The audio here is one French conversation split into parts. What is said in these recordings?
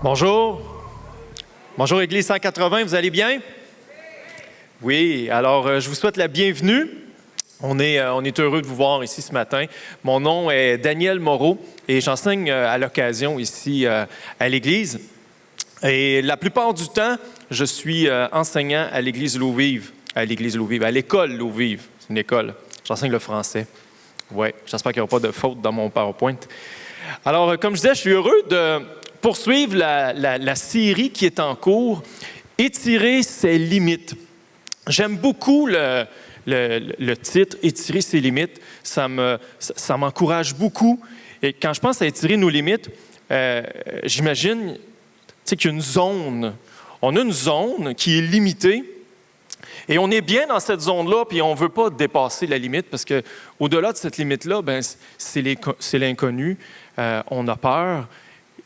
Bonjour. Bonjour Église 180, vous allez bien? Oui, alors je vous souhaite la bienvenue. On est heureux de vous voir ici ce matin. Mon nom est Daniel Moreau et j'enseigne à l'occasion ici à l'Église. Et la plupart du temps, je suis enseignant à l'Église L'Eau-Vive, à l'école L'Eau-Vive. C'est une école. J'enseigne le français. Oui, j'espère qu'il n'y aura pas de faute dans mon PowerPoint. Alors, comme je disais, je suis heureux de poursuivre la série qui est en cours, « Étirer ses limites ». J'aime beaucoup le titre « Étirer ses limites ». Ça m'encourage beaucoup. Et quand je pense à étirer nos limites, j'imagine qu'il y a une zone. On a une zone qui est limitée. Et on est bien dans cette zone-là, puis on ne veut pas dépasser la limite, parce qu'au-delà de cette limite-là, c'est l'inconnu, on a peur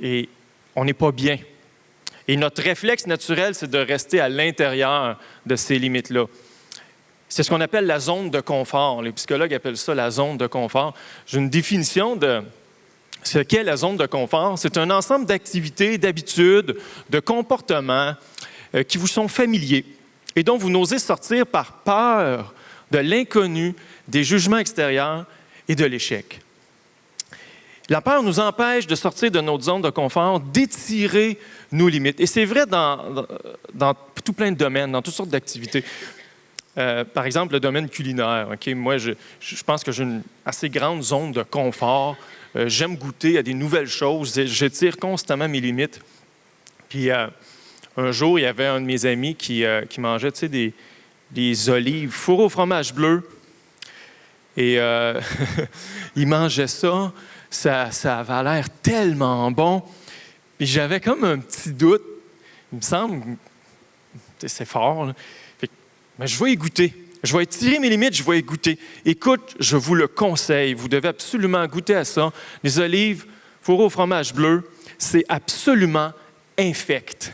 et on n'est pas bien. Et notre réflexe naturel, c'est de rester à l'intérieur de ces limites-là. C'est ce qu'on appelle la zone de confort. Les psychologues appellent ça la zone de confort. J'ai une définition de ce qu'est la zone de confort. C'est un ensemble d'activités, d'habitudes, de comportements qui vous sont familiers et dont vous n'osez sortir par peur de l'inconnu, des jugements extérieurs et de l'échec. La peur nous empêche de sortir de notre zone de confort, d'étirer nos limites. Et c'est vrai dans tout plein de domaines, dans toutes sortes d'activités. Par exemple, le domaine culinaire. Okay? Moi, je pense que j'ai une assez grande zone de confort. J'aime goûter à des nouvelles choses. J'étire constamment mes limites. Puis, un jour, il y avait un de mes amis qui mangeait des olives fourrées au fromage bleu. Et il mangeait ça. Ça avait l'air tellement bon. Puis j'avais comme un petit doute. Il me semble, c'est fort, là. Mais je vais y goûter. Je vais étirer mes limites, je vais y goûter. Écoute, je vous le conseille. Vous devez absolument goûter à ça. Les olives fourrées au fromage bleu, c'est absolument infect.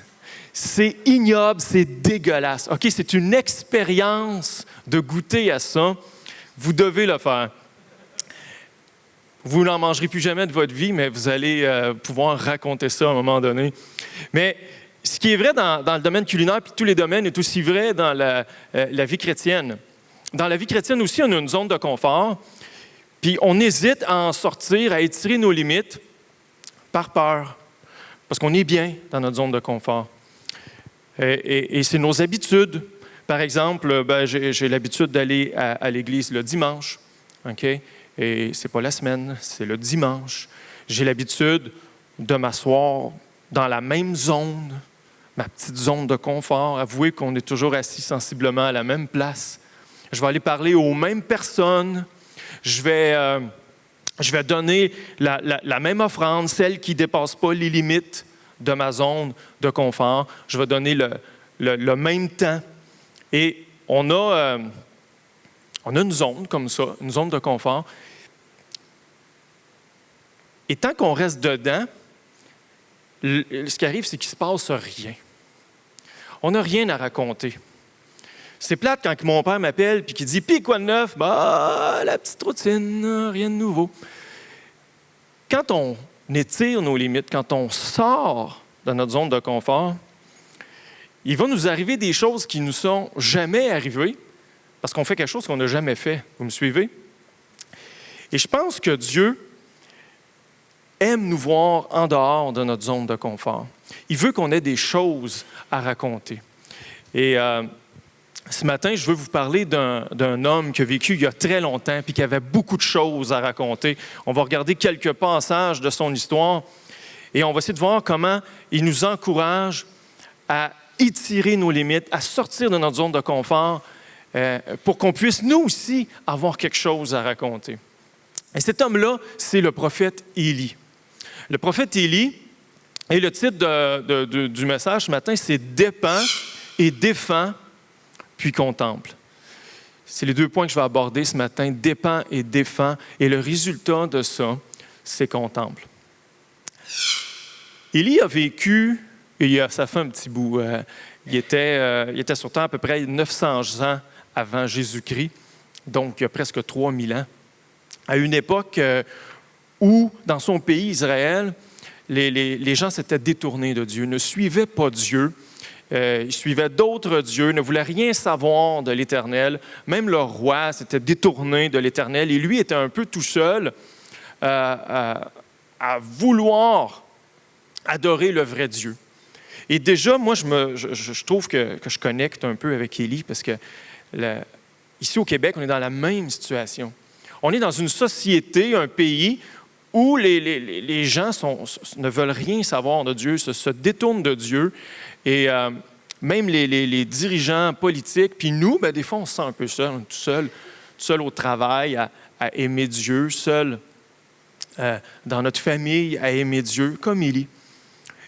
C'est ignoble, c'est dégueulasse. OK, c'est une expérience de goûter à ça. Vous devez le faire. Vous n'en mangerez plus jamais de votre vie, mais vous allez pouvoir raconter ça à un moment donné. Mais ce qui est vrai dans le domaine culinaire, puis tous les domaines, est aussi vrai dans la vie chrétienne. Dans la vie chrétienne aussi, on a une zone de confort, puis on hésite à en sortir, à étirer nos limites par peur, parce qu'on est bien dans notre zone de confort. Et c'est nos habitudes. Par exemple, j'ai l'habitude d'aller à l'église le dimanche, OK? Et ce n'est pas la semaine, c'est le dimanche. J'ai l'habitude de m'asseoir dans la même zone, ma petite zone de confort. Avouez qu'on est toujours assis sensiblement à la même place. Je vais aller parler aux mêmes personnes. Je vais donner la même offrande, celle qui ne dépasse pas les limites de ma zone de confort. Je vais donner le même temps. Et on a une zone comme ça, une zone de confort. Et tant qu'on reste dedans, ce qui arrive, c'est qu'il ne se passe rien. On n'a rien à raconter. C'est plate quand mon père m'appelle et qu'il dit « Puis quoi de neuf? » La petite routine, rien de nouveau. Quand on étire nos limites, quand on sort de notre zone de confort, il va nous arriver des choses qui ne nous sont jamais arrivées parce qu'on fait quelque chose qu'on n'a jamais fait. Vous me suivez? Et je pense que Dieu aime nous voir en dehors de notre zone de confort. Il veut qu'on ait des choses à raconter. Et ce matin, je veux vous parler d'un homme qui a vécu il y a très longtemps et qui avait beaucoup de choses à raconter. On va regarder quelques passages de son histoire et on va essayer de voir comment il nous encourage à étirer nos limites, à sortir de notre zone de confort pour qu'on puisse, nous aussi, avoir quelque chose à raconter. Et cet homme-là, c'est le prophète Élie. Le prophète Élie, et le titre du message ce matin, c'est « Dépend et défend, puis contemple ». C'est les deux points que je vais aborder ce matin, « Dépend et défend », et le résultat de ça, c'est « contemple ». Élie a vécu, et ça fait un petit bout, il était sur Terre à peu près 900 ans avant Jésus-Christ, donc il y a presque 3000 ans, à une époque où, dans son pays, Israël, les gens s'étaient détournés de Dieu, ne suivaient pas Dieu. Ils suivaient d'autres dieux, ne voulaient rien savoir de l'Éternel. Même le roi s'était détourné de l'Éternel et lui était un peu tout seul à vouloir adorer le vrai Dieu. Et déjà, moi, je trouve que je connecte un peu avec Élie parce que ici au Québec, on est dans la même situation. On est dans une société, un pays où les gens ne veulent rien savoir de Dieu, se détournent de Dieu. Et même les dirigeants politiques, puis nous, bien, des fois, on se sent un peu seul, on est tout seul au travail, à aimer Dieu, seul dans notre famille, à aimer Dieu, comme Élie.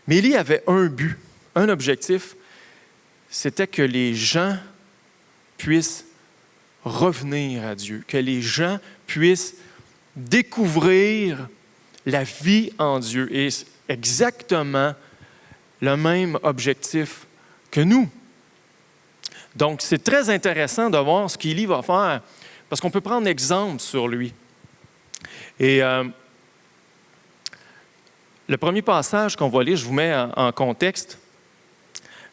Mais Élie avait un but, un objectif, c'était que les gens puissent revenir à Dieu, que les gens puissent découvrir la vie en Dieu. Et c'est exactement le même objectif que nous. Donc, c'est très intéressant de voir ce qu'Élie va faire, parce qu'on peut prendre exemple sur lui. Et le premier passage qu'on va lire, je vous mets en contexte,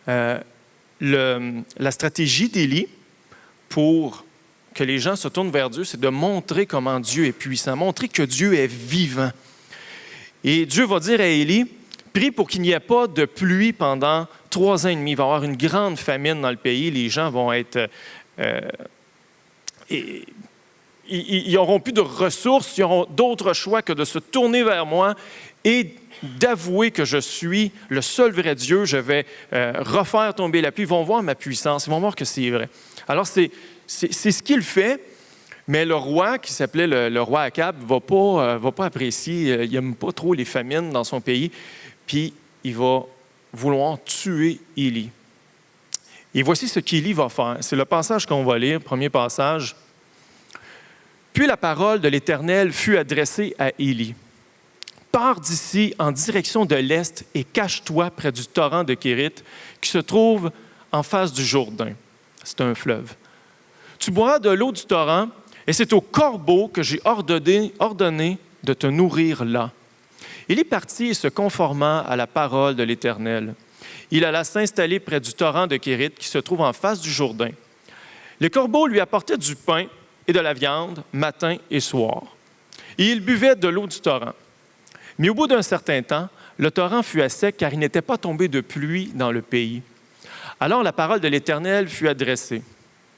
la stratégie d'Élie pour que les gens se tournent vers Dieu, c'est de montrer comment Dieu est puissant, montrer que Dieu est vivant. Et Dieu va dire à Élie, prie pour qu'il n'y ait pas de pluie pendant 3 ans et demi. Il va y avoir une grande famine dans le pays. Les gens vont être... ils n'auront plus de ressources, ils n'auront d'autre choix que de se tourner vers moi et d'avouer que je suis le seul vrai Dieu. Je vais refaire tomber la pluie. Ils vont voir ma puissance. Ils vont voir que c'est vrai. Alors, c'est ce qu'il fait. Mais le roi, qui s'appelait le roi Akab, ne va pas apprécier, il n'aime pas trop les famines dans son pays, puis il va vouloir tuer Élie. Et voici ce qu'Élie va faire. C'est le passage qu'on va lire, premier passage. « Puis la parole de l'Éternel fut adressée à Élie. Pars d'ici en direction de l'est et cache-toi près du torrent de Kérit, qui se trouve en face du Jourdain. » C'est un fleuve. « Tu boiras de l'eau du torrent, et c'est au corbeau que j'ai ordonné de te nourrir là. » Élie partit et se conforma à la parole de l'Éternel. Il alla s'installer près du torrent de Kérit, qui se trouve en face du Jourdain. Le corbeau lui apportait du pain et de la viande, matin et soir. Et il buvait de l'eau du torrent. Mais au bout d'un certain temps, le torrent fut à sec, car il n'était pas tombé de pluie dans le pays. Alors la parole de l'Éternel fut adressée.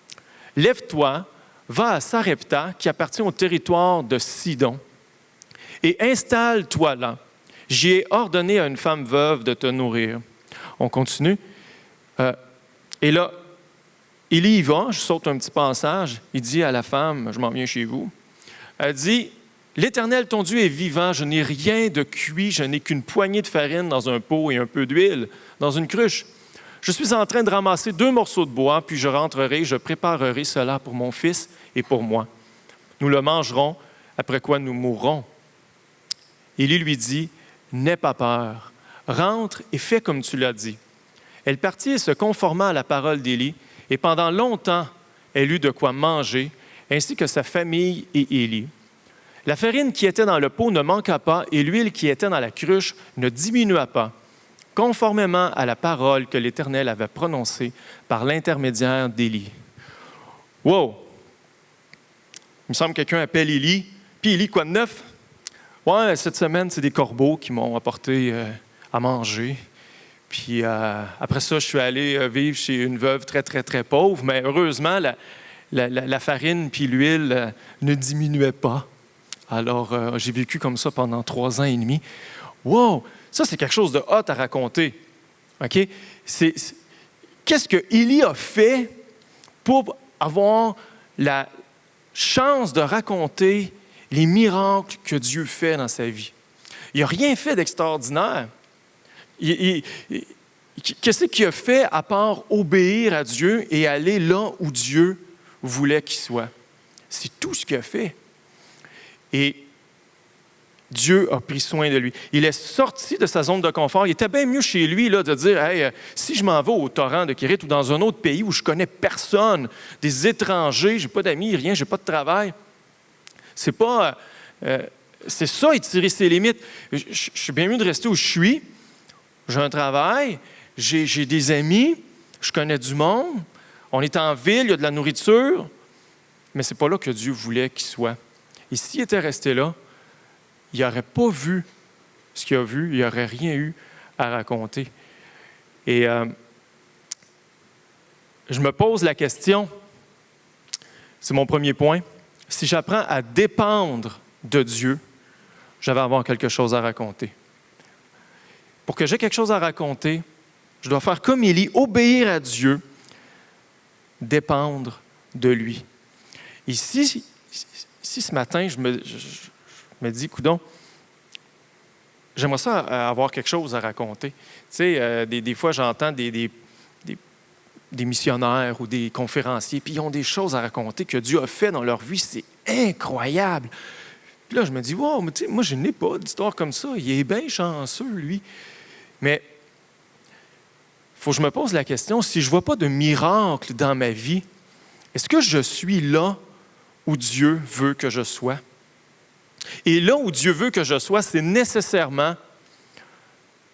« Lève-toi, va à Sarepta, qui appartient au territoire de Sidon, et installe-toi là. J'y ai ordonné à une femme veuve de te nourrir. » On continue. Et là, Élie y va, je saute un petit passage, il dit à la femme, je m'en viens chez vous, elle dit, « L'Éternel, ton Dieu, est vivant, je n'ai rien de cuit, je n'ai qu'une poignée de farine dans un pot et un peu d'huile dans une cruche. Je suis en train de ramasser 2 morceaux de bois, puis je rentrerai, je préparerai cela pour mon fils et pour moi. Nous le mangerons, après quoi nous mourrons. » Élie lui dit, « N'aie pas peur, rentre et fais comme tu l'as dit. » Elle partit et se conforma à la parole d'Élie, et pendant longtemps, elle eut de quoi manger, ainsi que sa famille et Élie. La farine qui était dans le pot ne manqua pas, et l'huile qui était dans la cruche ne diminua pas, conformément à la parole que l'Éternel avait prononcée par l'intermédiaire d'Élie. Wow! Il me semble que quelqu'un appelle Élie. Puis Élie, quoi de neuf? Ouais, cette semaine, c'est des corbeaux qui m'ont apporté à manger. Puis après ça, je suis allé vivre chez une veuve très, très, très pauvre. Mais heureusement, la farine puis l'huile ne diminuaient pas. Alors, j'ai vécu comme ça pendant 3 ans et demi. Wow! Ça, c'est quelque chose de hot à raconter. OK? Qu'est-ce que Élie a fait pour avoir la chance de raconter les miracles que Dieu fait dans sa vie? Il n'a rien fait d'extraordinaire. Qu'est-ce qu'il a fait à part obéir à Dieu et aller là où Dieu voulait qu'il soit? C'est tout ce qu'il a fait. Et Dieu a pris soin de lui. Il est sorti de sa zone de confort. Il était bien mieux chez lui là, de dire, hey, si je m'en vais au torrent de Kérit ou dans un autre pays où je ne connais personne, des étrangers, je n'ai pas d'amis, rien, je n'ai pas de travail, c'est pas c'est ça, étirer ses limites. Je suis bien mieux de rester où je suis. J'ai un travail, j'ai des amis, je connais du monde, on est en ville, il y a de la nourriture, mais ce n'est pas là que Dieu voulait qu'il soit. Et s'il était resté là, il n'aurait pas vu ce qu'il a vu, il n'y aurait rien eu à raconter. Et je me pose la question, c'est mon premier point, si j'apprends à dépendre de Dieu, je vais avoir quelque chose à raconter. Pour que j'ai quelque chose à raconter, je dois faire comme Élie, obéir à Dieu, dépendre de lui. Et si ce matin, je me dis, coudonc, j'aimerais ça avoir quelque chose à raconter. Tu sais, des fois, j'entends des missionnaires ou des conférenciers, puis ils ont des choses à raconter que Dieu a fait dans leur vie, c'est incroyable. Puis là, je me dis, wow, mais tu sais, moi, je n'ai pas d'histoire comme ça. Il est bien chanceux, lui. Mais il faut que je me pose la question, si je ne vois pas de miracle dans ma vie, est-ce que je suis là où Dieu veut que je sois? Et là où Dieu veut que je sois, c'est nécessairement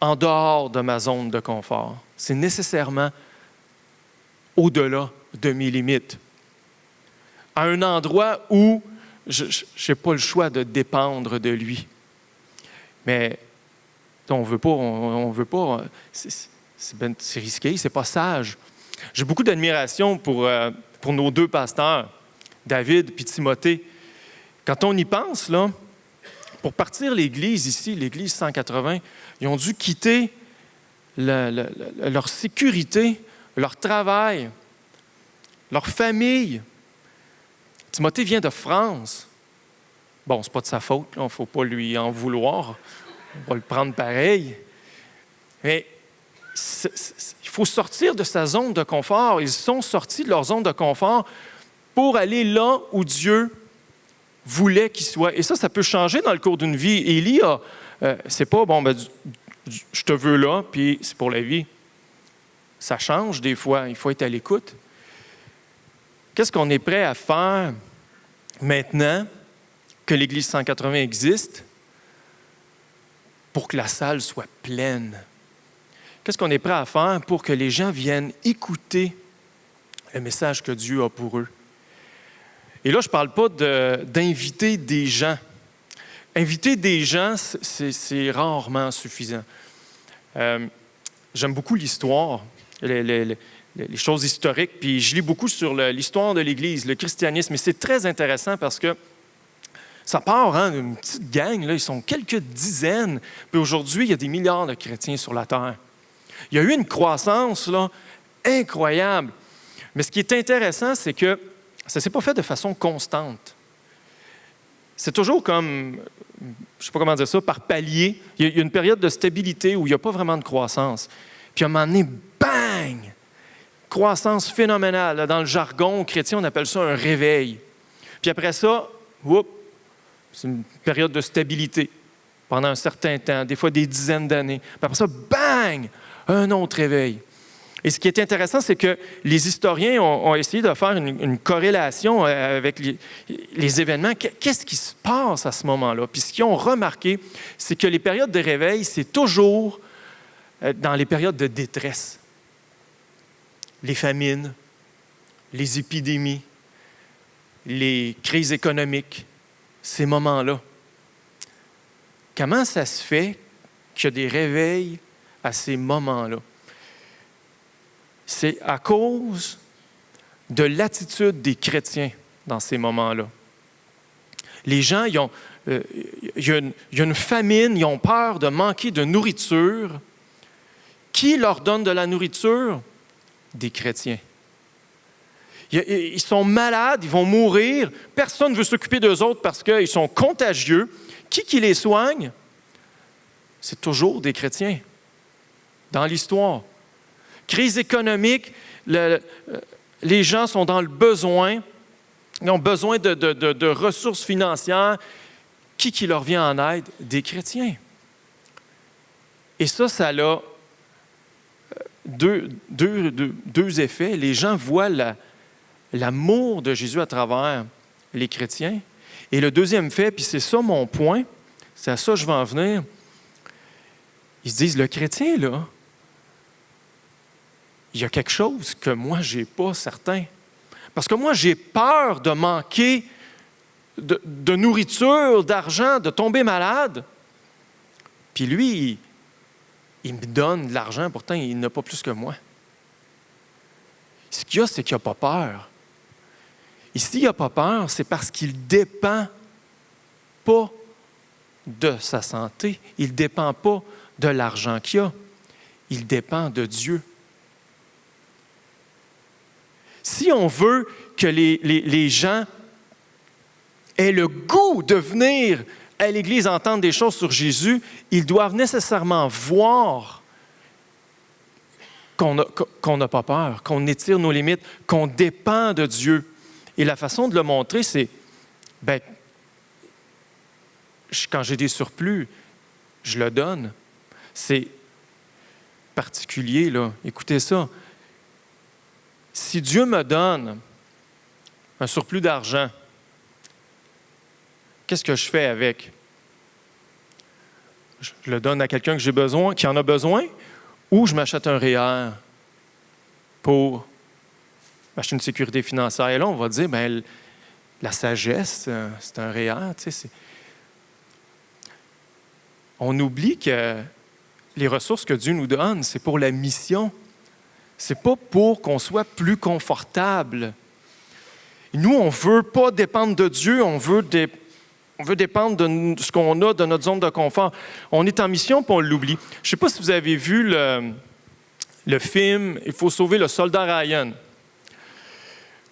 en dehors de ma zone de confort. C'est nécessairement au-delà de mes limites. À un endroit où je n'ai pas le choix de dépendre de lui. Mais on ne veut pas, c'est risqué, c'est pas sage. J'ai beaucoup d'admiration pour nos deux pasteurs, David et Timothée. Quand on y pense, là, pour partir l'Église ici, l'Église 180, ils ont dû quitter leur sécurité, leur travail, leur famille. Timothée vient de France. Bon, ce n'est pas de sa faute, il ne faut pas lui en vouloir. On va le prendre pareil. Mais il faut sortir de sa zone de confort. Ils sont sortis de leur zone de confort pour aller là où Dieu voulait qu'ils soient. Et ça peut changer dans le cours d'une vie. Élie, c'est pas, bon, ben, je te veux là, puis c'est pour la vie. Ça change des fois. Il faut être à l'écoute. Qu'est-ce qu'on est prêt à faire maintenant que l'Église 180 existe pour que la salle soit pleine? Qu'est-ce qu'on est prêt à faire pour que les gens viennent écouter le message que Dieu a pour eux? Et là, je ne parle pas d'inviter des gens. Inviter des gens, c'est rarement suffisant. J'aime beaucoup l'histoire, les choses historiques, puis je lis beaucoup sur l'histoire de l'Église, le christianisme, et c'est très intéressant parce que ça part d'une petite gang, là, ils sont quelques dizaines, puis aujourd'hui, il y a des milliards de chrétiens sur la Terre. Il y a eu une croissance là, incroyable. Mais ce qui est intéressant, c'est que ça ne s'est pas fait de façon constante. C'est toujours comme, je ne sais pas comment dire ça, par palier. Il y a une période de stabilité où il n'y a pas vraiment de croissance. Puis à un moment donné, bang! Croissance phénoménale. Là, dans le jargon chrétien, on appelle ça un réveil. Puis après ça, c'est une période de stabilité pendant un certain temps, des fois des dizaines d'années. Puis après ça, bang! Un autre réveil. Et ce qui est intéressant, c'est que les historiens ont essayé de faire une corrélation avec les événements. Qu'est-ce qui se passe à ce moment-là? Puis ce qu'ils ont remarqué, c'est que les périodes de réveil, c'est toujours dans les périodes de détresse. Les famines, les épidémies, les crises économiques, ces moments-là. Comment ça se fait qu'il y a des réveils à ces moments-là? C'est à cause de l'attitude des chrétiens dans ces moments-là. Les gens, il y a une famine, ils ont peur de manquer de nourriture. Qui leur donne de la nourriture? Des chrétiens. Ils sont malades, ils vont mourir. Personne ne veut s'occuper d'eux autres parce qu'ils sont contagieux. Qui les soigne? C'est toujours des chrétiens. Dans l'histoire. Crise économique, les gens sont dans le besoin, ils ont besoin de ressources financières. Qui leur vient en aide? Des chrétiens. Et ça a deux effets. Les gens voient l'amour de Jésus à travers les chrétiens. Et le deuxième fait, puis c'est ça mon point, c'est à ça que je veux en venir. Ils se disent, le chrétien, là, il y a quelque chose que moi, je n'ai pas certain. Parce que moi, j'ai peur de manquer de nourriture, d'argent, de tomber malade. Puis lui, il me donne de l'argent, pourtant, il n'a pas plus que moi. Ce qu'il y a, c'est qu'il n'a pas peur. Et s'il n'a pas peur, c'est parce qu'il ne dépend pas de sa santé. Il ne dépend pas de l'argent qu'il a. Il dépend de Dieu. Si on veut que les gens aient le goût de venir à l'Église entendre des choses sur Jésus, ils doivent nécessairement voir qu'on n'a pas peur, qu'on étire nos limites, qu'on dépend de Dieu. Et la façon de le montrer, c'est, quand j'ai des surplus, je le donne. C'est particulier, là. Écoutez ça. Si Dieu me donne un surplus d'argent, qu'est-ce que je fais avec? Je le donne à quelqu'un que j'ai besoin, qui en a besoin, ou je m'achète un REER pour m'acheter une sécurité financière. Et là, on va dire, la sagesse, c'est un REER. Tu sais, on oublie que les ressources que Dieu nous donne, c'est pour la mission. C'est pas pour qu'on soit plus confortable. Nous, on ne veut pas dépendre de Dieu, on veut dépendre de ce qu'on a, de notre zone de confort. On est en mission, puis on l'oublie. Je ne sais pas si vous avez vu le film « Il faut sauver le soldat Ryan ».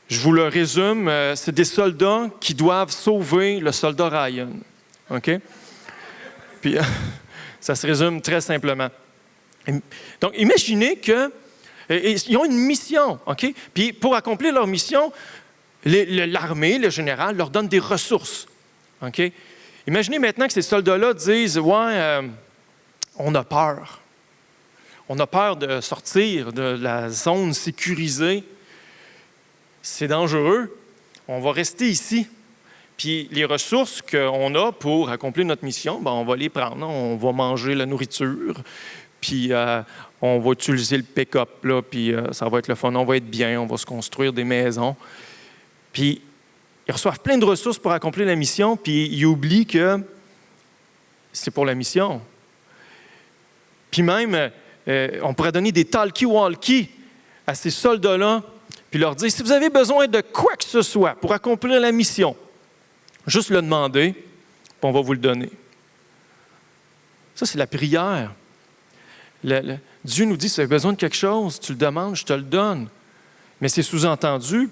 Je vous le résume, c'est des soldats qui doivent sauver le soldat Ryan. OK? Puis, ça se résume très simplement. Donc, imaginez qu'ils ont une mission, OK? Puis, pour accomplir leur mission, l'armée, le général, leur donne des ressources, OK? Imaginez maintenant que ces soldats-là disent « Ouais, on a peur. On a peur de sortir de la zone sécurisée. C'est dangereux. On va rester ici. Puis les ressources qu'on a pour accomplir notre mission, on va les prendre. On va manger la nourriture, puis on va utiliser le pick-up, là, puis ça va être le fun, on va être bien, on va se construire des maisons. » Puis ils reçoivent plein de ressources pour accomplir la mission, puis ils oublient que c'est pour la mission. Puis même, on pourrait donner des talkie-walkie à ces soldats-là, puis leur dire, si vous avez besoin de quoi que ce soit pour accomplir la mission, juste le demander, puis on va vous le donner. Ça, c'est la prière. Dieu nous dit, si tu as besoin de quelque chose, tu le demandes, je te le donne. Mais c'est sous-entendu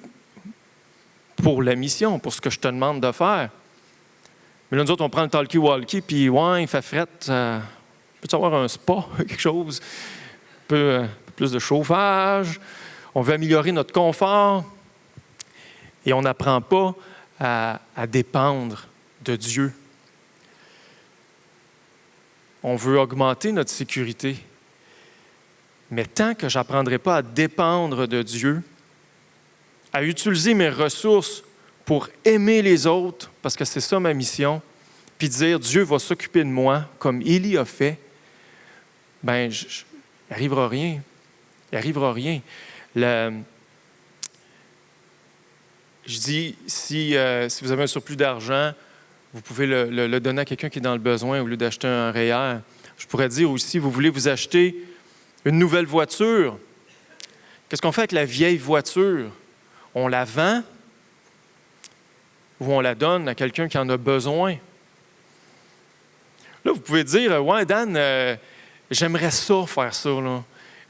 pour la mission, pour ce que je te demande de faire. Mais là, nous autres, on prend le talkie-walkie, puis ouais, il fait fret, peut-tu avoir un spa, quelque chose, un peu plus de chauffage, on veut améliorer notre confort, et on n'apprend pas à dépendre de Dieu. On veut augmenter notre sécurité. Mais tant que je n'apprendrai pas à dépendre de Dieu, à utiliser mes ressources pour aimer les autres, parce que c'est ça ma mission, puis dire Dieu va s'occuper de moi comme Élie a fait, il n'arrivera rien. Il n'arrivera rien. Je dis, si vous avez un surplus d'argent, vous pouvez le donner à quelqu'un qui est dans le besoin au lieu d'acheter un REER. Je pourrais dire aussi, vous voulez vous acheter une nouvelle voiture. Qu'est-ce qu'on fait avec la vieille voiture? On la vend ou on la donne à quelqu'un qui en a besoin? Là, vous pouvez dire, « Ouais, Dan, j'aimerais ça faire ça, là.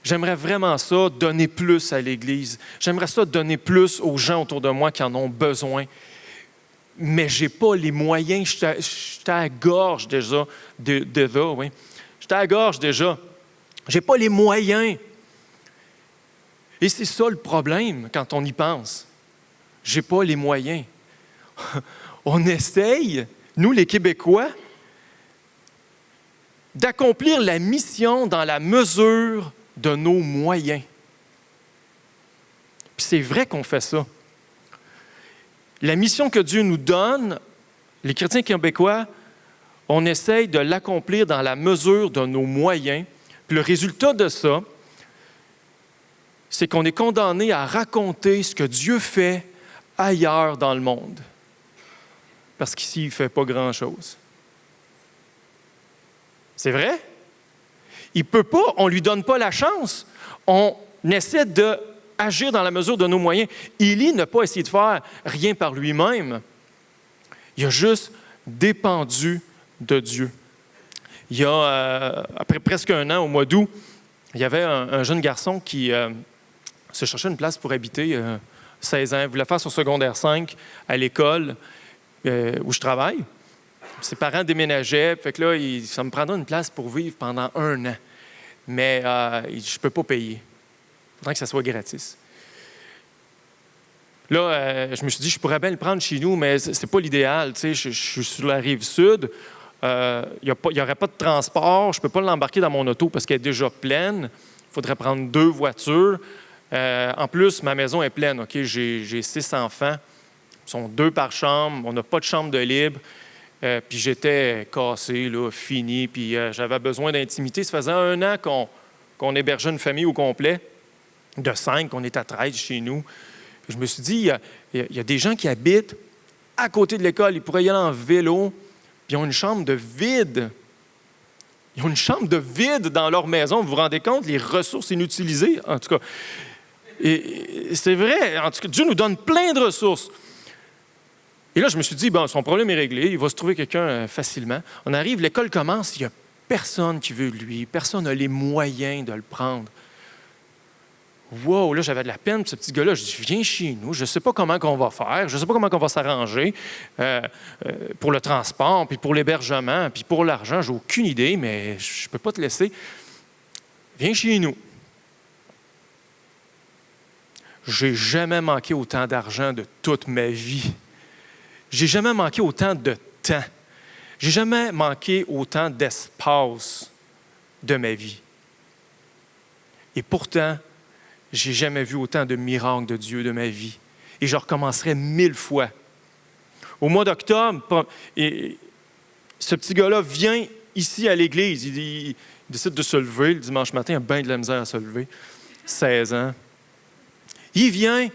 J'aimerais vraiment ça, donner plus à l'Église. J'aimerais ça, donner plus aux gens autour de moi qui en ont besoin. Mais je n'ai pas les moyens. Je suis à la gorge déjà. Oui. Je suis à la gorge déjà. Je n'ai pas les moyens. » Et c'est ça le problème quand on y pense. Je n'ai pas les moyens. On essaye, nous les Québécois, d'accomplir la mission dans la mesure de nos moyens. Puis c'est vrai qu'on fait ça. La mission que Dieu nous donne, les chrétiens québécois, on essaye de l'accomplir dans la mesure de nos moyens. Puis le résultat de ça, c'est qu'on est condamné à raconter ce que Dieu fait ailleurs dans le monde. Parce qu'ici, il ne fait pas grand-chose. C'est vrai? Il ne peut pas, on ne lui donne pas la chance. On essaie d'agir dans la mesure de nos moyens. Élie n'a pas essayé de faire rien par lui-même. Il a juste dépendu de Dieu. Il y a, après presque un an, au mois d'août, il y avait un jeune garçon qui se cherchait une place pour habiter, 16 ans. Il voulait faire son secondaire 5 à l'école où je travaille. Ses parents déménageaient, fait que là, ça me prendra une place pour vivre pendant un an. Mais je ne peux pas payer. Il faudrait que ça soit gratis. Là, je me suis dit, je pourrais bien le prendre chez nous, mais ce n'est pas l'idéal. Tu sais, je suis sur la rive sud. Il n'y aurait pas de transport. Je ne peux pas l'embarquer dans mon auto parce qu'elle est déjà pleine. Il faudrait prendre 2 voitures. En plus, ma maison est pleine. Okay? J'ai 6 enfants. Ils sont 2 par chambre. On n'a pas de chambre de libre. Puis j'étais cassé, là, fini. Puis j'avais besoin d'intimité. Ça faisait un an qu'on hébergeait une famille au complet. De 5, on est à 13 chez nous. Puis je me suis dit, il y a des gens qui habitent à côté de l'école. Ils pourraient y aller en vélo. Puis ils ont une chambre de vide. Ils ont une chambre de vide dans leur maison. Vous vous rendez compte? Les ressources inutilisées, en tout cas. Et c'est vrai. En tout cas, Dieu nous donne plein de ressources. Et là, je me suis dit, bon, son problème est réglé. Il va se trouver quelqu'un facilement. On arrive, l'école commence. Il n'y a personne qui veut de lui. Personne n'a les moyens de le prendre. Wow, là, j'avais de la peine pour ce petit gars-là. Je dis, viens chez nous. Je ne sais pas comment on va faire. Je ne sais pas comment on va s'arranger pour le transport, puis pour l'hébergement, puis pour l'argent. Je n'ai aucune idée, mais je ne peux pas te laisser. Viens chez nous. Je n'ai jamais manqué autant d'argent de toute ma vie. J'ai jamais manqué autant de temps. J'ai jamais manqué autant d'espace de ma vie. Et pourtant, j'ai jamais vu autant de miracles de Dieu de ma vie. Et je recommencerai 1000 fois. Au mois d'octobre, ce petit gars-là vient ici à l'église. Il décide de se lever le dimanche matin. Il a bien de la misère à se lever. 16 ans. Il vient.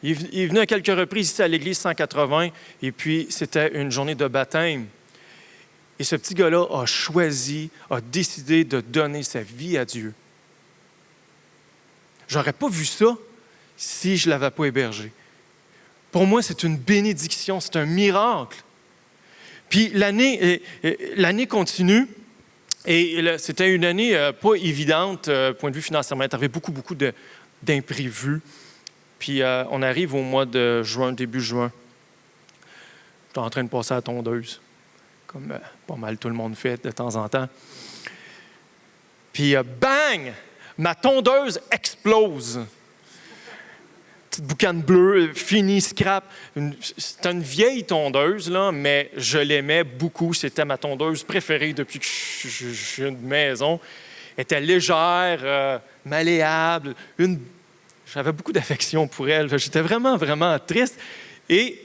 Il est venu à quelques reprises ici à l'église 180. Et puis, c'était une journée de baptême. Et ce petit gars-là a choisi, a décidé de donner sa vie à Dieu. Je n'aurais pas vu ça si je ne l'avais pas hébergé. Pour moi, c'est une bénédiction, c'est un miracle. Puis l'année continue, et c'était une année pas évidente, point de vue financièrement. Il y avait beaucoup d'imprévus. Puis on arrive au mois de juin, début juin. J'étais en train de passer à la tondeuse, comme pas mal tout le monde fait de temps en temps. Puis bang! Ma tondeuse explose. Petite boucane bleue, finie, scrap. C'était une vieille tondeuse, là, mais je l'aimais beaucoup. C'était ma tondeuse préférée depuis que j'ai une maison. Elle était légère, malléable. J'avais beaucoup d'affection pour elle. J'étais vraiment triste. Et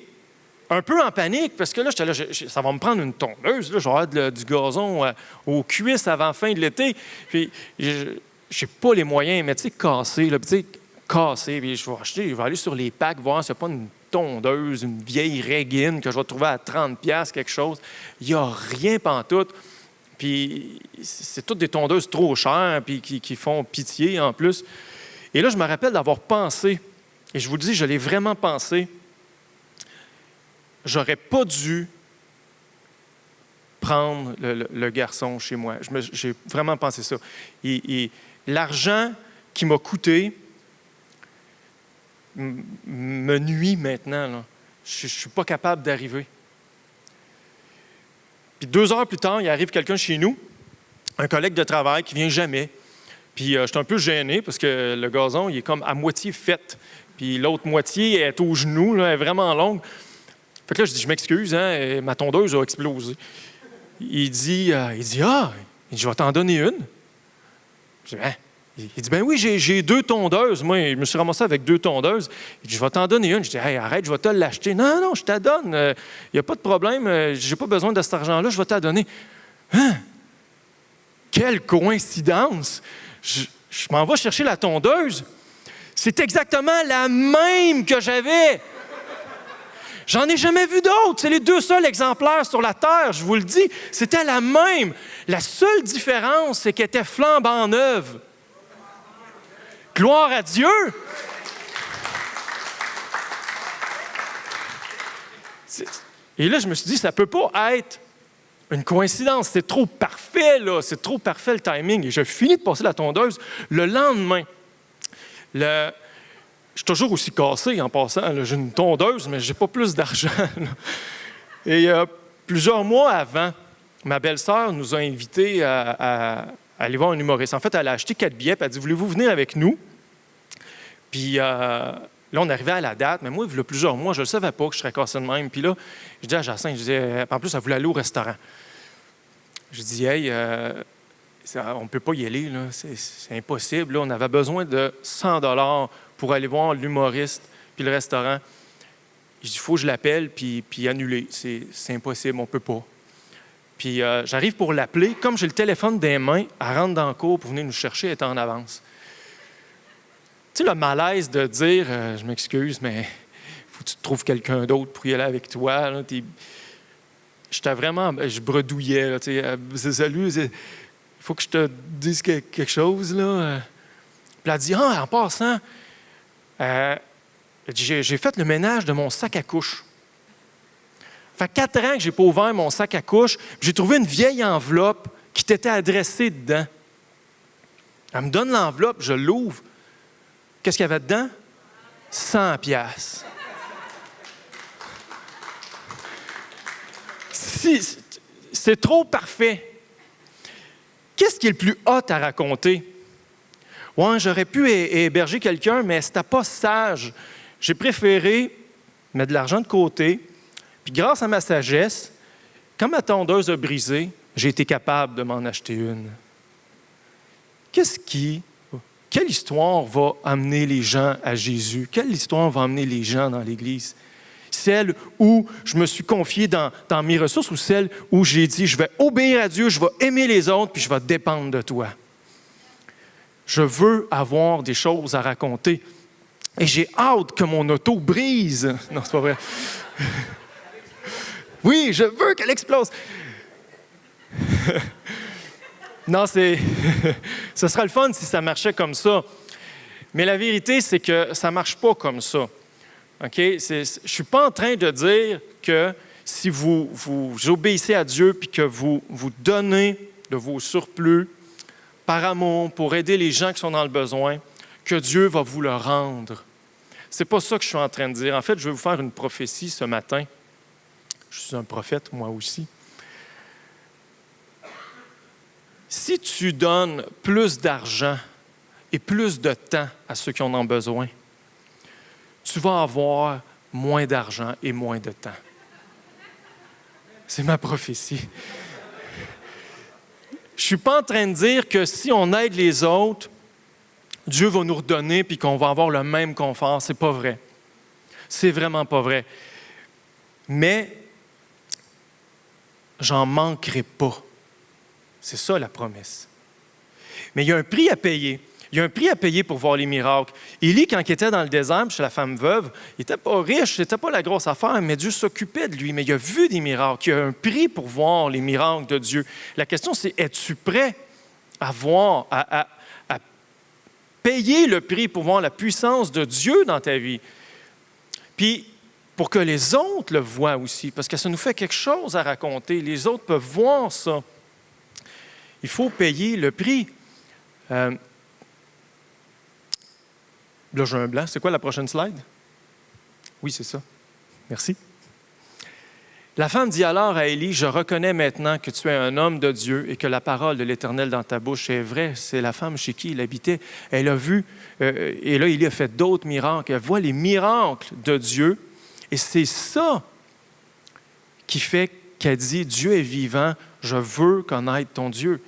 un peu en panique, parce que là, j'étais là, ça va me prendre une tondeuse. Là, je vais avoir du gazon aux cuisses avant la fin de l'été. Puis, je n'ai pas les moyens, mais tu sais, cassé, puis je vais aller sur les packs, voir s'il n'y a pas une tondeuse, une vieille régine que je vais trouver à 30$, quelque chose. Il n'y a rien pantoute. Puis c'est toutes des tondeuses trop chères, puis qui font pitié en plus. Et là, je me rappelle d'avoir pensé, et je vous le dis, je l'ai vraiment pensé, j'aurais pas dû prendre le garçon chez moi. J'ai vraiment pensé ça. L'argent qui m'a coûté me nuit maintenant. Là. Je ne suis pas capable d'arriver. Puis 2 heures plus tard, il arrive quelqu'un chez nous, un collègue de travail qui ne vient jamais. Puis je suis un peu gêné parce que le gazon, il est comme à moitié fait. Puis l'autre moitié est au genou, là, elle est vraiment longue. Fait que là, je dis, je m'excuse, hein, ma tondeuse a explosé. Il dit, je vais t'en donner une. Je dis, hein? Il dit, ben oui, j'ai 2 tondeuses. Moi, je me suis ramassé avec 2 tondeuses. Il dit, je vais t'en donner une. Je dis, hey, arrête, je vais te l'acheter. Non, non, je te la donne. Il n'y a pas de problème. Je n'ai pas besoin de cet argent-là. Je vais te la donner. Hein? Quelle coïncidence! Je m'en vais chercher la tondeuse. C'est exactement la même que j'avais. J'en ai jamais vu d'autres. C'est les 2 seuls exemplaires sur la terre, je vous le dis. C'était la même. La seule différence, c'est qu'elle était flambant neuve. Gloire à Dieu! Et là, je me suis dit, ça ne peut pas être une coïncidence. C'est trop parfait, là. C'est trop parfait, le timing. Et j'ai fini de passer la tondeuse. Le lendemain, je suis toujours aussi cassé en passant. Là. J'ai une tondeuse, mais je n'ai pas plus d'argent. Là. Et plusieurs mois avant, ma belle-sœur nous a invités à aller voir un humoriste. En fait, elle a acheté 4 billets, puis elle a dit, voulez-vous venir avec nous? Puis là, on arrivait à la date, mais moi, il y a plusieurs mois, je ne savais pas que je serais cassé de même. Puis là, je dis à Jacinthe, en plus, elle voulait aller au restaurant. Je dis, hey, on ne peut pas y aller, là. C'est impossible. Là. On avait besoin de 100 $ pour aller voir l'humoriste puis le restaurant. Je dis, il faut que je l'appelle puis annuler. C'est impossible, on ne peut pas. Puis j'arrive pour l'appeler. Comme j'ai le téléphone des mains, elle rentre dans le cours pour venir nous chercher, elle est en avance. Tu sais, le malaise de dire, je m'excuse, mais il faut que tu trouves quelqu'un d'autre pour y aller avec toi. Là, j'étais vraiment, je bredouillais. Là, salut, il faut que je te dise quelque chose. Là. Puis elle dit, en passant, j'ai fait le ménage de mon sac à couche. Ça fait 4 ans que je n'ai pas ouvert mon sac à couche. J'ai trouvé une vieille enveloppe qui t'était adressée dedans. Elle me donne l'enveloppe, je l'ouvre. Qu'est-ce qu'il y avait dedans? 100 $. C'est trop parfait. Qu'est-ce qui est le plus hot à raconter? Ouais, j'aurais pu héberger quelqu'un, mais c'était pas sage. J'ai préféré mettre de l'argent de côté, puis grâce à ma sagesse, quand ma tondeuse a brisé, j'ai été capable de m'en acheter une. Quelle histoire va amener les gens à Jésus? Quelle histoire va amener les gens dans l'Église? Celle où je me suis confié dans mes ressources ou celle où j'ai dit, je vais obéir à Dieu, je vais aimer les autres, puis je vais dépendre de toi. Je veux avoir des choses à raconter. Et j'ai hâte que mon auto brise. Non, c'est pas vrai. Oui, je veux qu'elle explose. Non, ce serait le fun si ça marchait comme ça. Mais la vérité, c'est que ça ne marche pas comme ça. Okay? Je ne suis pas en train de dire que si vous obéissez à Dieu puis que vous donnez de vos surplus par amour pour aider les gens qui sont dans le besoin, que Dieu va vous le rendre. Ce n'est pas ça que je suis en train de dire. En fait, je vais vous faire une prophétie ce matin. Je suis un prophète, moi aussi. Si tu donnes plus d'argent et plus de temps à ceux qui en ont besoin, tu vas avoir moins d'argent et moins de temps. C'est ma prophétie. Je ne suis pas en train de dire que si on aide les autres, Dieu va nous redonner puis qu'on va avoir le même confort. Ce n'est pas vrai. C'est vraiment pas vrai. Mais j'en manquerai pas. C'est ça la promesse. Mais il y a un prix à payer. Il y a un prix à payer pour voir les miracles. Élie, quand il était dans le désert chez la femme veuve, il n'était pas riche, ce n'était pas la grosse affaire, mais Dieu s'occupait de lui. Mais il a vu des miracles. Il y a un prix pour voir les miracles de Dieu. La question, c'est, es-tu prêt à voir, à payer le prix pour voir la puissance de Dieu dans ta vie? Puis, pour que les autres le voient aussi, parce que ça nous fait quelque chose à raconter. Les autres peuvent voir ça. Il faut payer le prix. Là, j'ai un blanc. C'est quoi la prochaine slide? Oui, c'est ça. Merci. La femme dit alors à Élie, « Je reconnais maintenant que tu es un homme de Dieu et que la parole de l'Éternel dans ta bouche est vraie. » C'est la femme chez qui il habitait. Elle a vu, et là, Élie a fait d'autres miracles. Elle voit les miracles de Dieu. Et c'est ça qui fait qu'elle dit, « Dieu est vivant, je veux connaître ton Dieu. »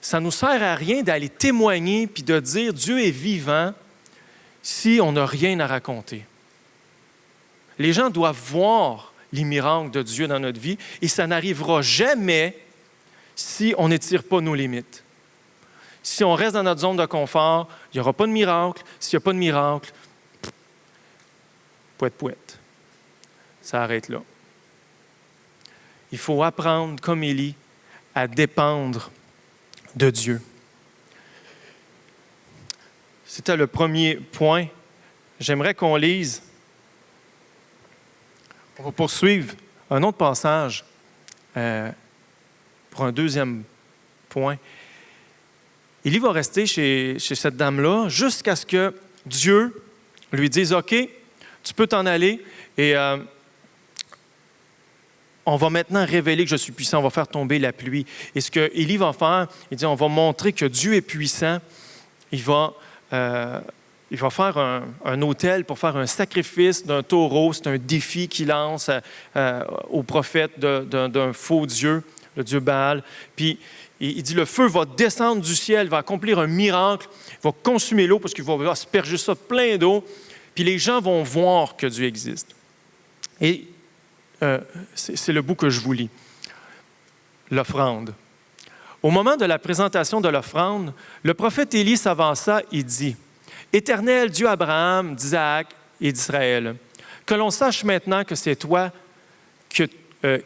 ça ne nous sert à rien d'aller témoigner puis de dire Dieu est vivant si on n'a rien à raconter. Les gens doivent voir les miracles de Dieu dans notre vie et ça n'arrivera jamais si on n'étire pas nos limites. Si on reste dans notre zone de confort, il n'y aura pas de miracle. S'il n'y a pas de miracle, pouette. Ça arrête là. Il faut apprendre, comme Élie, à dépendre de Dieu. C'était le premier point. J'aimerais qu'on lise. On va poursuivre un autre passage pour un deuxième point. Élie va rester chez cette dame-là jusqu'à ce que Dieu lui dise « OK, tu peux t'en aller et on va maintenant révéler que je suis puissant, on va faire tomber la pluie. » Et ce que Élie va faire, il dit « On va montrer que Dieu est puissant. » Il va faire un autel pour faire un sacrifice d'un taureau. C'est un défi qu'il lance au prophète d'un faux Dieu, le Dieu Baal. Puis il dit, le feu va descendre du ciel, va accomplir un miracle, va consumer l'eau parce qu'il va asperger ça plein d'eau. Puis les gens vont voir que Dieu existe. Et c'est le bout que je vous lis. L'offrande. Au moment de la présentation de l'offrande, le prophète Élie s'avança et dit, « Éternel Dieu Abraham, d'Isaac et d'Israël, que l'on sache maintenant que c'est toi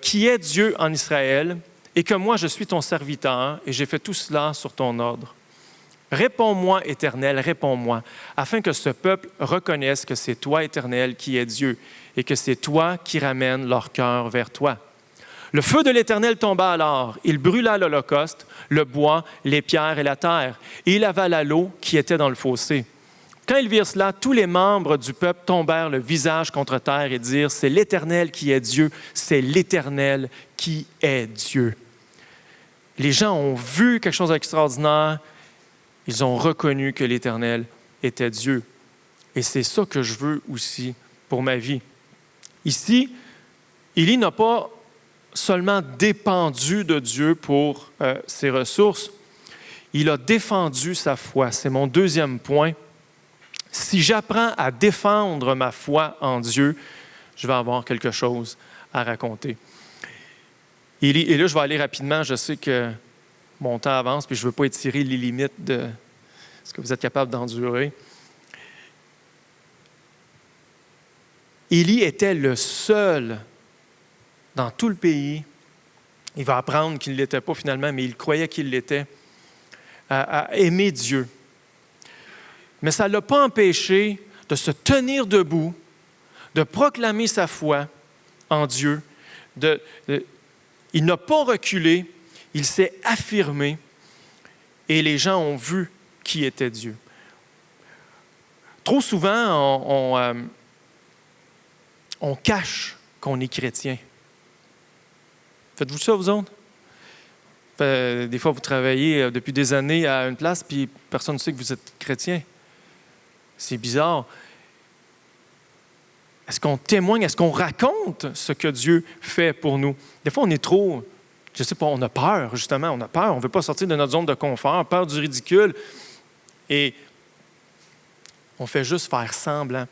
qui es Dieu en Israël, et que moi je suis ton serviteur, et j'ai fait tout cela sur ton ordre. Réponds-moi, Éternel, réponds-moi, afin que ce peuple reconnaisse que c'est toi, Éternel, qui es Dieu, et que c'est toi qui ramènes leur cœur vers toi. » Le feu de l'Éternel tomba alors. Il brûla l'holocauste, le bois, les pierres et la terre, et il avala l'eau qui était dans le fossé. Quand ils virent cela, tous les membres du peuple tombèrent le visage contre terre et dirent, « C'est l'Éternel qui est Dieu, c'est l'Éternel qui est Dieu. » Les gens ont vu quelque chose d'extraordinaire, ils ont reconnu que l'Éternel était Dieu. Et c'est ça que je veux aussi pour ma vie. Ici, Élie n'a pas seulement dépendu de Dieu pour ses ressources, il a défendu sa foi. C'est mon deuxième point. Si j'apprends à défendre ma foi en Dieu, je vais avoir quelque chose à raconter. Et là, je vais aller rapidement. Je sais que mon temps avance, puis je ne veux pas étirer les limites de ce que vous êtes capable d'endurer. Élie était le seul dans tout le pays. Il va apprendre qu'il ne l'était pas finalement, mais il croyait qu'il l'était, à aimer Dieu. Mais ça ne l'a pas empêché de se tenir debout, de proclamer sa foi en Dieu. Il n'a pas reculé, il s'est affirmé et les gens ont vu qui était Dieu. Trop souvent, on cache qu'on est chrétien. Faites-vous ça, vous autres? Des fois, vous travaillez depuis des années à une place, puis personne ne sait que vous êtes chrétien. C'est bizarre. Est-ce qu'on témoigne? Est-ce qu'on raconte ce que Dieu fait pour nous? Des fois, on est trop, je ne sais pas, on a peur, justement, on a peur. On ne veut pas sortir de notre zone de confort, peur du ridicule. Et on fait juste faire semblant.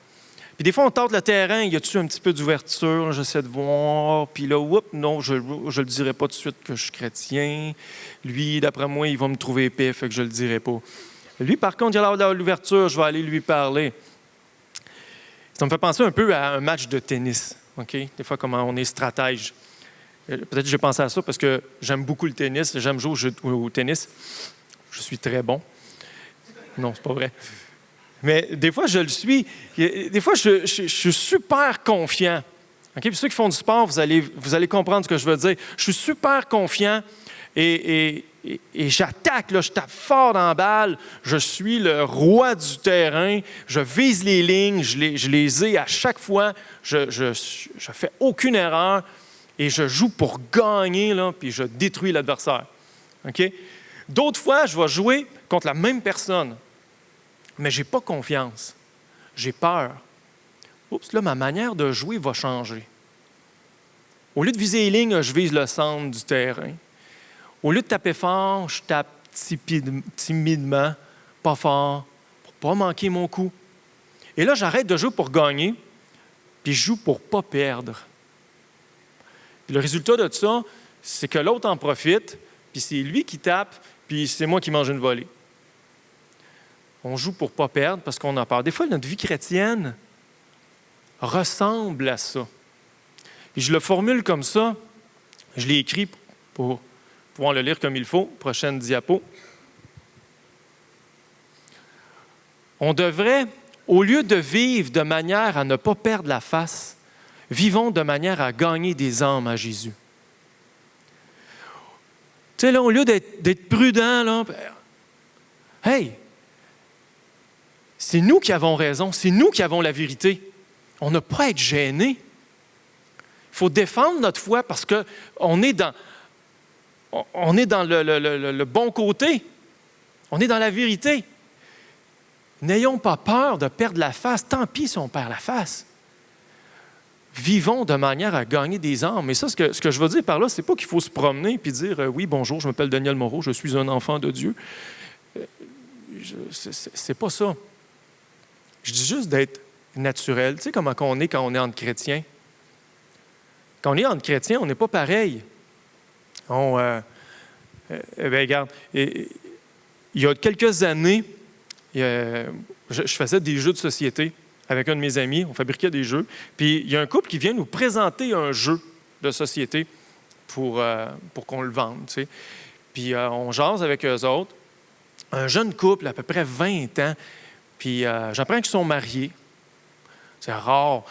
Puis des fois, on tente le terrain, y a-tu un petit peu d'ouverture? J'essaie de voir, puis là, non, je ne le dirai pas tout de suite que je suis chrétien. Lui, d'après moi, il va me trouver épais, fait que je ne le dirai pas. Lui, par contre, il a l'air de l'ouverture, je vais aller lui parler. Ça me fait penser un peu à un match de tennis. Okay? Des fois, comment on est stratège. Peut-être que j'ai pensé à ça parce que j'aime beaucoup le tennis. J'aime jouer au tennis. Je suis très bon. Non, c'est pas vrai. Mais des fois, je le suis. Des fois, je suis super confiant. Okay? Puis ceux qui font du sport, vous allez comprendre ce que je veux dire. Je suis super confiant et j'attaque, là, je tape fort dans la balle, je suis le roi du terrain, je vise les lignes, je les ai à chaque fois, je fais aucune erreur et je joue pour gagner, là, puis je détruis l'adversaire. Okay? D'autres fois, je vais jouer contre la même personne, mais je n'ai pas confiance, j'ai peur. Oups, là, ma manière de jouer va changer. Au lieu de viser les lignes, je vise le centre du terrain. Au lieu de taper fort, je tape timidement, pas fort, pour ne pas manquer mon coup. Et là, j'arrête de jouer pour gagner, puis je joue pour ne pas perdre. Et le résultat de ça, c'est que l'autre en profite, puis c'est lui qui tape, puis c'est moi qui mange une volée. On joue pour ne pas perdre parce qu'on a peur. Des fois, notre vie chrétienne ressemble à ça. Et je le formule comme ça. Je l'ai écrit pour pouvoir le lire comme il faut. Prochaine diapo. On devrait, au lieu de vivre de manière à ne pas perdre la face, vivons de manière à gagner des âmes à Jésus. Tu sais, là, au lieu d'être prudent, là, hey, c'est nous qui avons raison, c'est nous qui avons la vérité. On n'a pas à être gêné. Il faut défendre notre foi parce qu'on est dans le bon côté. On est dans la vérité. N'ayons pas peur de perdre la face. Tant pis si on perd la face. Vivons de manière à gagner des âmes. Mais ça, ce que je veux dire par là, c'est pas qu'il faut se promener et dire « Oui, bonjour, je m'appelle Daniel Moreau, je suis un enfant de Dieu. » C'est pas ça. Je dis juste d'être naturel. Tu sais comment on est quand on est entre chrétiens? Quand on est entre chrétiens, on n'est pas pareil. Regarde, il y a quelques années, je faisais des jeux de société avec un de mes amis. On fabriquait des jeux. Puis il y a un couple qui vient nous présenter un jeu de société pour qu'on le vende. Tu sais. Puis on jase avec eux autres. Un jeune couple, à peu près 20 ans. Puis j'apprends qu'ils sont mariés. C'est rare.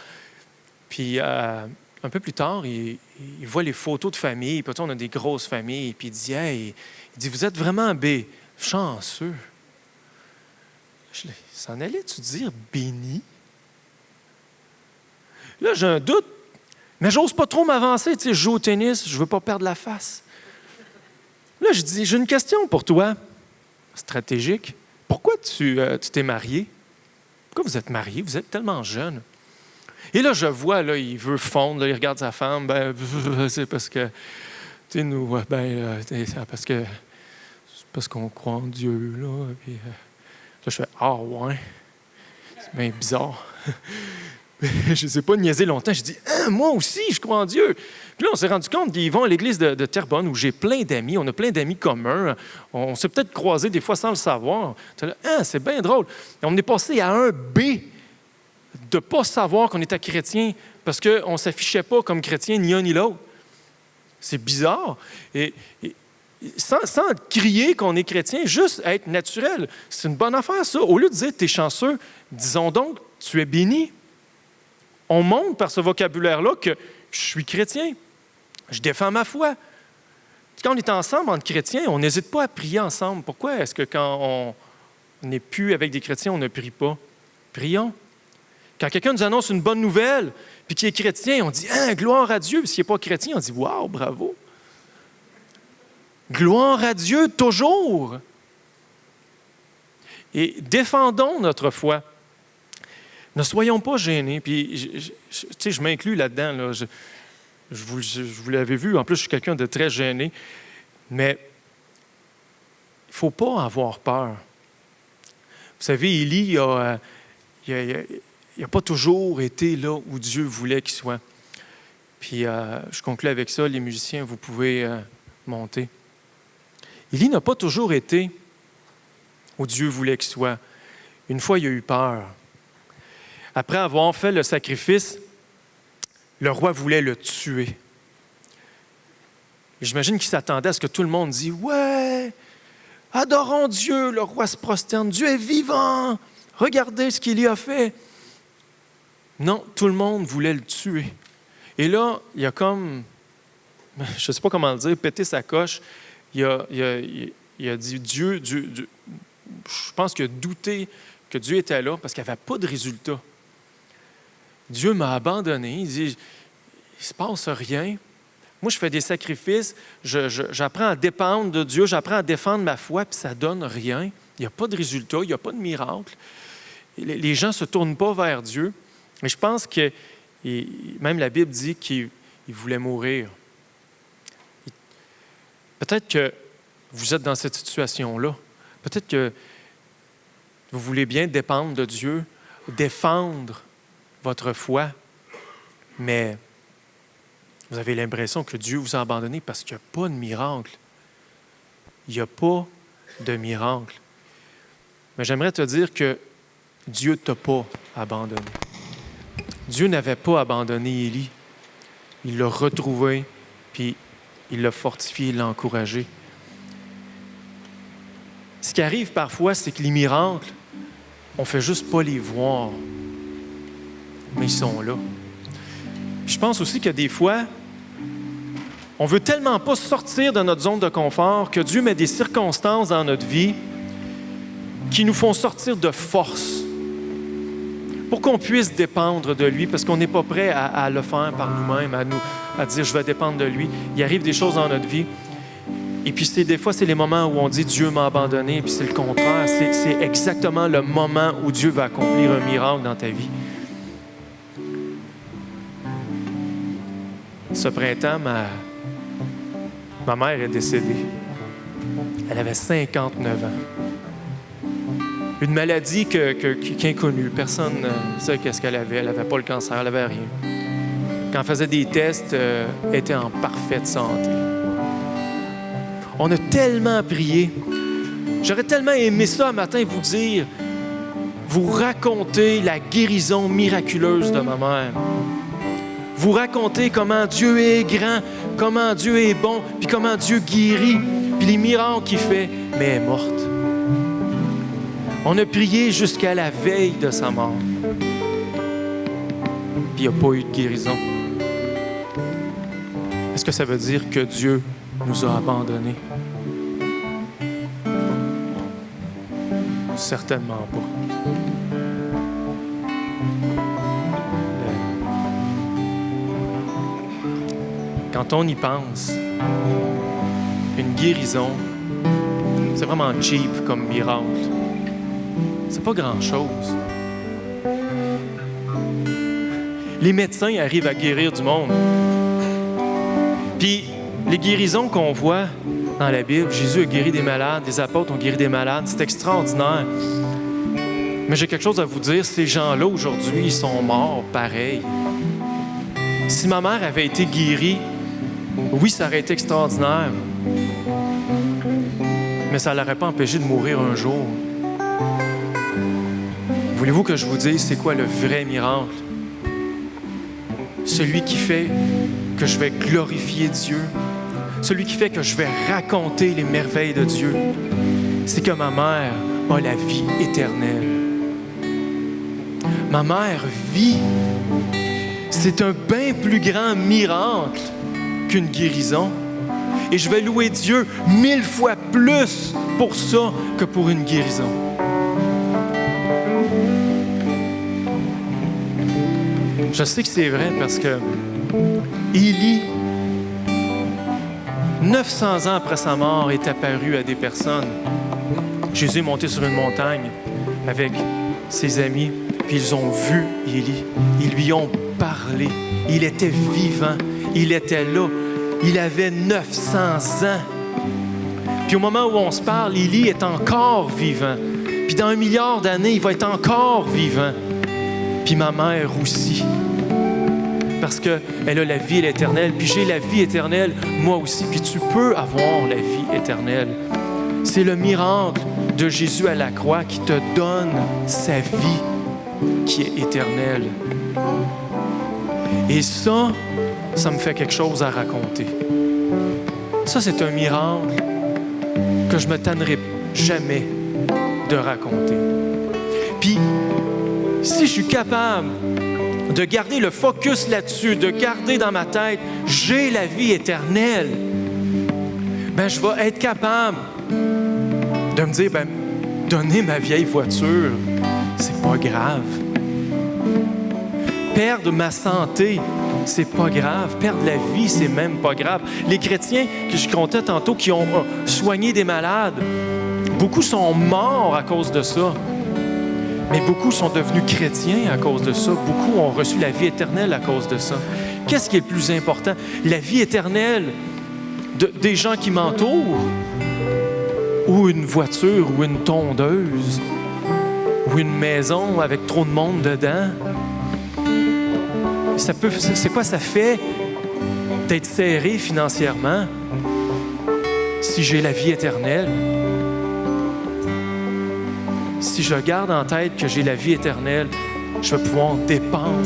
Puis un peu plus tard, il voit les photos de famille. Puis on a des grosses familles. Puis il dit, hey, vous êtes vraiment chanceux. S'en allais-tu dire béni? Là, j'ai un doute. Mais j'ose pas trop m'avancer. Tu sais, je joue au tennis, je veux pas perdre la face. Là, je dis, j'ai une question pour toi, stratégique. Pourquoi tu t'es marié? Pourquoi vous êtes marié? Vous êtes tellement jeune. Et là, je vois, là, il veut fondre, là, il regarde sa femme. Ben, c'est parce que, tu sais, nous, c'est parce qu'on croit en Dieu, là. Puis, là, je fais, ah ouais, c'est bien bizarre. Je ne sais pas niaiser longtemps. Je dis, moi aussi, je crois en Dieu. Puis là, on s'est rendu compte qu'ils vont à l'église de Terrebonne où j'ai plein d'amis. On a plein d'amis communs. On s'est peut-être croisés des fois sans le savoir. C'est bien drôle. Et on est passé à un B de ne pas savoir qu'on était chrétien parce qu'on ne s'affichait pas comme chrétien ni un ni l'autre. C'est bizarre. Et sans crier qu'on est chrétien, juste être naturel. C'est une bonne affaire, ça. Au lieu de dire, tu es chanceux, disons donc, tu es béni. On montre par ce vocabulaire-là que je suis chrétien. Je défends ma foi. Quand on est ensemble entre chrétiens, on n'hésite pas à prier ensemble. Pourquoi est-ce que quand on n'est plus avec des chrétiens, on ne prie pas? Prions. Quand quelqu'un nous annonce une bonne nouvelle, puis qui est chrétien, on dit « gloire à Dieu ». Puis s'il n'est pas chrétien, on dit « wow, bravo ». Gloire à Dieu toujours. Et défendons notre foi. Ne soyons pas gênés. Puis, je m'inclus là-dedans. Là. Je vous l'avais vu. En plus, je suis quelqu'un de très gêné. Mais il ne faut pas avoir peur. Vous savez, Élie, il n'a pas toujours été là où Dieu voulait qu'il soit. Puis, je conclue avec ça. Les musiciens, vous pouvez monter. Élie n'a pas toujours été où Dieu voulait qu'il soit. Une fois, il a eu peur. Après avoir fait le sacrifice, le roi voulait le tuer. Et j'imagine qu'il s'attendait à ce que tout le monde dise « Ouais, adorons Dieu, le roi se prosterne, Dieu est vivant, regardez ce qu'il y a fait. » Non, tout le monde voulait le tuer. Et là, il a comme, je ne sais pas comment le dire, pété sa coche. Il a dit Dieu, je pense qu'il a douté que Dieu était là parce qu'il n'y avait pas de résultat. Dieu m'a abandonné. Il dit, il ne se passe rien. Moi, je fais des sacrifices. J'apprends à dépendre de Dieu. J'apprends à défendre ma foi, puis ça ne donne rien. Il n'y a pas de résultat. Il n'y a pas de miracle. Les gens ne se tournent pas vers Dieu. Mais je pense que, même la Bible dit qu'il voulait mourir. Peut-être que vous êtes dans cette situation-là. Peut-être que vous voulez bien dépendre de Dieu, défendre votre foi, mais vous avez l'impression que Dieu vous a abandonné parce qu'il n'y a pas de miracle. Il n'y a pas de miracle. Mais j'aimerais te dire que Dieu ne t'a pas abandonné. Dieu n'avait pas abandonné Élie. Il l'a retrouvé, puis il l'a fortifié, il l'a encouragé. Ce qui arrive parfois, c'est que les miracles, on ne fait juste pas les voir, mais ils sont là. Puis je pense aussi que des fois, on ne veut tellement pas sortir de notre zone de confort que Dieu met des circonstances dans notre vie qui nous font sortir de force pour qu'on puisse dépendre de lui, parce qu'on n'est pas prêt à le faire par nous-mêmes, à dire « je vais dépendre de lui ». Il arrive des choses dans notre vie. Et puis des fois, c'est les moments où on dit « Dieu m'a abandonné », puis c'est le contraire. C'est exactement le moment où Dieu va accomplir un miracle dans ta vie. Ce printemps, ma mère est décédée. Elle avait 59 ans. Une maladie qui est inconnue. Personne ne sait qu'est-ce qu'elle avait. Elle n'avait pas le cancer, elle n'avait rien. Quand elle faisait des tests, elle était en parfaite santé. On a tellement prié. J'aurais tellement aimé ça un matin vous dire, vous raconter la guérison miraculeuse de ma mère. Vous raconter comment Dieu est grand, comment Dieu est bon, puis comment Dieu guérit, puis les miracles qu'il fait, mais elle est morte. On a prié jusqu'à la veille de sa mort. Puis il n'y a pas eu de guérison. Est-ce que ça veut dire que Dieu nous a abandonnés? Certainement pas. Quand on y pense, une guérison, c'est vraiment cheap comme miracle. C'est pas grand-chose. Les médecins arrivent à guérir du monde. Puis, les guérisons qu'on voit dans la Bible, Jésus a guéri des malades, les apôtres ont guéri des malades, c'est extraordinaire. Mais j'ai quelque chose à vous dire, ces gens-là, aujourd'hui, ils sont morts pareil. Si ma mère avait été guérie, oui, ça aurait été extraordinaire, mais ça ne l'aurait pas empêché de mourir un jour. Voulez-vous que je vous dise c'est quoi le vrai miracle? Celui qui fait que je vais glorifier Dieu, celui qui fait que je vais raconter les merveilles de Dieu, c'est que ma mère a la vie éternelle. Ma mère vit. C'est un bien plus grand miracle qu'une guérison. Et je vais louer Dieu 1000 fois plus pour ça que pour une guérison. Je sais que c'est vrai parce que Élie, 900 ans après sa mort, est apparu à des personnes. Jésus est monté sur une montagne avec ses amis, puis ils ont vu Élie. Ils lui ont parlé. Il était vivant. Il était là. Il avait 900 ans. Puis au moment où on se parle, Élie est encore vivant. Puis dans 1 milliard d'années, il va être encore vivant. Puis ma mère aussi. Parce qu'elle a la vie éternelle. Puis j'ai la vie éternelle, moi aussi. Puis tu peux avoir la vie éternelle. C'est le miracle de Jésus à la croix qui te donne sa vie qui est éternelle. Et ça me fait quelque chose à raconter. Ça, c'est un miracle que je ne me tannerai jamais de raconter. Puis, si je suis capable de garder le focus là-dessus, de garder dans ma tête, j'ai la vie éternelle, ben je vais être capable de me dire, ben donner ma vieille voiture, c'est pas grave. Perdre ma santé, c'est pas grave. Perdre la vie, c'est même pas grave. Les chrétiens que je comptais tantôt qui ont soigné des malades, beaucoup sont morts à cause de ça. Mais beaucoup sont devenus chrétiens à cause de ça. Beaucoup ont reçu la vie éternelle à cause de ça. Qu'est-ce qui est le plus important? La vie éternelle des gens qui m'entourent ou une voiture, ou une tondeuse, ou une maison avec trop de monde dedans. C'est quoi ça fait d'être serré financièrement si j'ai la vie éternelle? Si je garde en tête que j'ai la vie éternelle, je vais pouvoir dépendre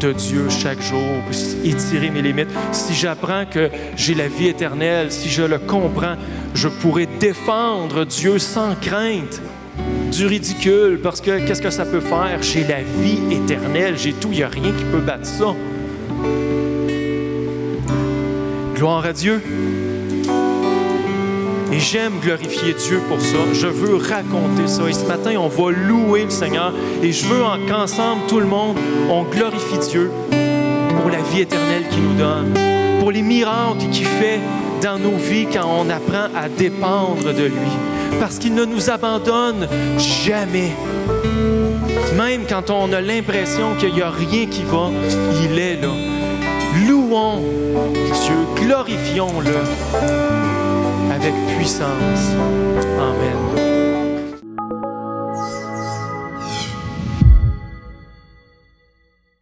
de Dieu chaque jour, étirer mes limites. Si j'apprends que j'ai la vie éternelle, si je le comprends, je pourrai défendre Dieu sans crainte du ridicule, parce que qu'est-ce que ça peut faire? J'ai la vie éternelle, j'ai tout, il n'y a rien qui peut battre ça. Gloire à Dieu. Et j'aime glorifier Dieu pour ça. Je veux raconter ça. Et ce matin, on va louer le Seigneur. Et je veux qu'ensemble, tout le monde, on glorifie Dieu pour la vie éternelle qu'il nous donne, pour les miracles qu'il fait dans nos vies quand on apprend à dépendre de lui. Parce qu'il ne nous abandonne jamais. Même quand on a l'impression qu'il n'y a rien qui va, il est là. Louons Dieu, glorifions-le avec puissance. Amen.